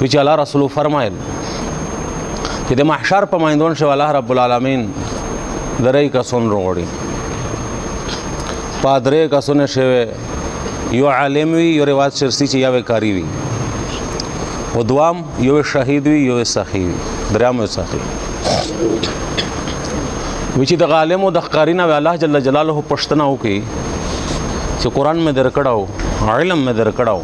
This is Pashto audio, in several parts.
چې الله رسول فرمایل چې د محشر په مایندون شو الله رب العالمین درې کسون وروړي پادرې کسونه شوه یو عالم وي یو روایت شرسي چې یو کاری وي او دوام یو شهید وي یو سخی وي درام یو سخی وی چې د عالم او د قارینه الله جل جلاله پښتنه وکي چې قران مې درکړاو علم مې درکړاو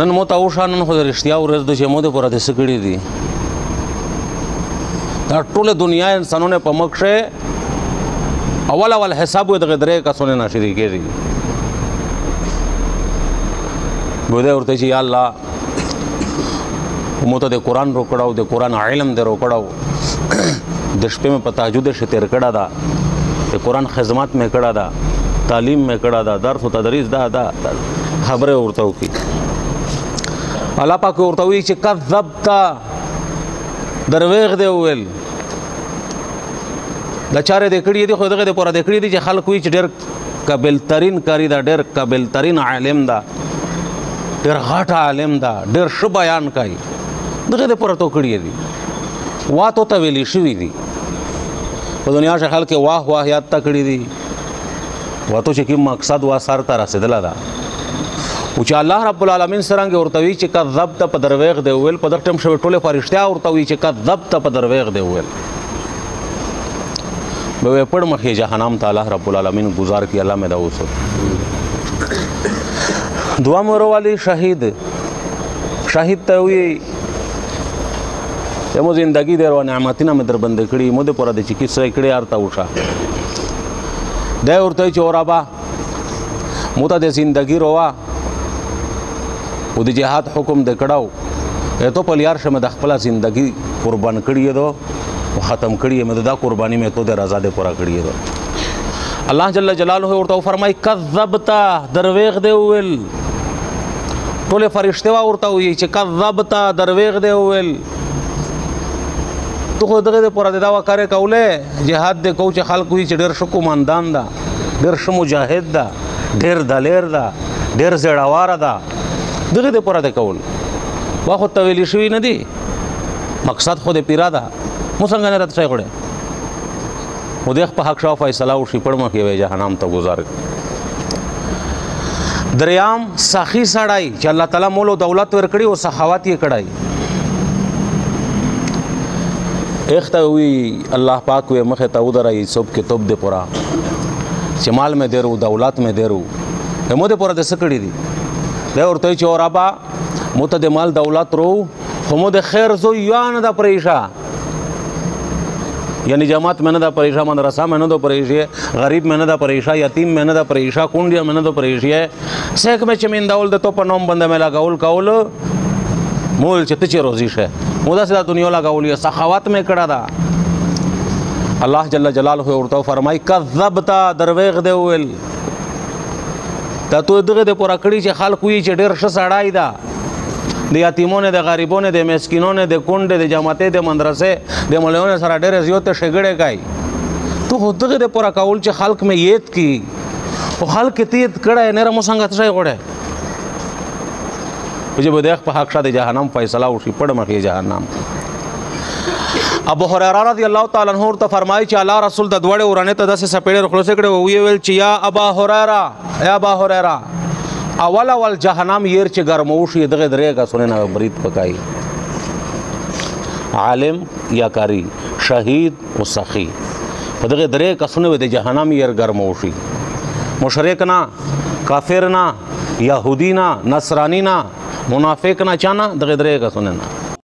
نن مو ته وشانن خو رښتیا ورځ د چې مو د پوره د سکړې دي دا ټوله دنیا انسانونه په مخه اول حساب د غدرې کسونه ناشري کېږي بوده ورته چې یا الله مو ته د قران روکړاو د قران علم در روکړاو د شپې مې په تهجد شتر کړه دا د قران خدمت مې کړه دا تعلیم مې کړه دا درس او تدریس دا خبره ورته وکي الله پاک ورته وی چې کذبت دروغ دی ویل دا چاره د کړي دي خو دغه د پوره د کړي دي چې خلک وی چې ډېر قابل ترين کاری دا ډېر قابل ترين عالم دا ډېر غټ عالم دا ډېر ښه بیان کوي دغه د پوره تو کړي دي واتو ته ویلی شوي دي په دنیا کې خلک واه واه یاد تا کړي دي واتو چې کوم مقصد وا سر ته رسیدله ده او چې الله رب العالمین څنګه ورته وی چې کذبت په دروغ دی ویل په دغه ټیم شوی ټوله فرشتیا ورته وی چې کذبت په دروغ دی ویل به پړ مخې جهنم ته الله رب العالمین گزار کی الله مې دا اوسه دعا مور والی شهید ته وی مو زندگی در و نعمتونه مې در بند کړي مو د پوره د چې کیسه کړي ارته وشه دا ورته چې اورابا مو ته د زندگی روا او د جهاد حکم د کړهو ته په لیار شمه د خپل زندگی قربان کړي دو او ختم کړي مې دا قرباني مې ته د رضا د پوره کړي دو الله جل جلاله ورته فرمای کذبت دروغ دی ویل ټول فرشته ورته وی چې کذبت دروغ دی ویل تو خو دغه پوره د داوا کار کوله جهاد د کو چې خلک وی چې ډېر شکو ماندان دا ډېر ش مجاهد دا ډېر دلیر دا ډېر زړوار دا دغه د پوره د کول واخو تویل شوی نه دی مقصد خو د پیرا دا مو څنګه نه راځي غوړې مو د په حق شاو فیصله او شي پړم کې وی جهنم ته گزار دریام سخی سړای چې الله تعالی مول دولت ورکړي او سخاوت یې کړای اختوی الله پاک وی مخه ته ودرای سب کې توب دې پورا چې مال مې درو دولت مې درو همو دې پورا د سکړی دي دا ورته چې اورابا مت د مال دولت رو همو د خیر زو یان د پریشا یعنی جماعت میں نه دا پریشا مدرسہ میں نه دا پریشا غریب میں نه دا پریشا یتیم میں نه دا پریشا کونډیا میں نه دا پریشا سیک میں چمین داول د تو په نوم بنده میں لگاول کول مول چې ته روزي شه مودا سره دنیا لگاولې سخاوت میں کړه دا الله جل جلاله ورته فرمای کذبت دروغ دی ویل دا تو دغه د پورا کړي چې خلک وی چې ډېر ښه سړای دا د یتیمونو د غریبونو د مسکینونو د کونډې د جماعتې د مدرسې د مليونو سره ډېر زیات شګړې کوي تو دغه د پورا کول چې خلک مې یت کی او خلک تیت کړه نه رمو څنګه څه غوړې چې به د حق شاده جهنم فیصله وشي پړ مخې جهنم ابو هريره رضی الله تعالی عنہ ته فرمایي چې الله رسول د دوړې ورانه ته داسې سپېړې خلاص کړي ویل چې یا ابا هريره اول جهنم ير چې ګرموشي دغه درې کا سننه برید پکای عالم یا کاری شهید او سخی په دغه درې کا سننه د جهنم ير ګرموشي مشرک نه کافر نه يهودي نه نصراني نه منافق نه چانه دغه درې کا سننه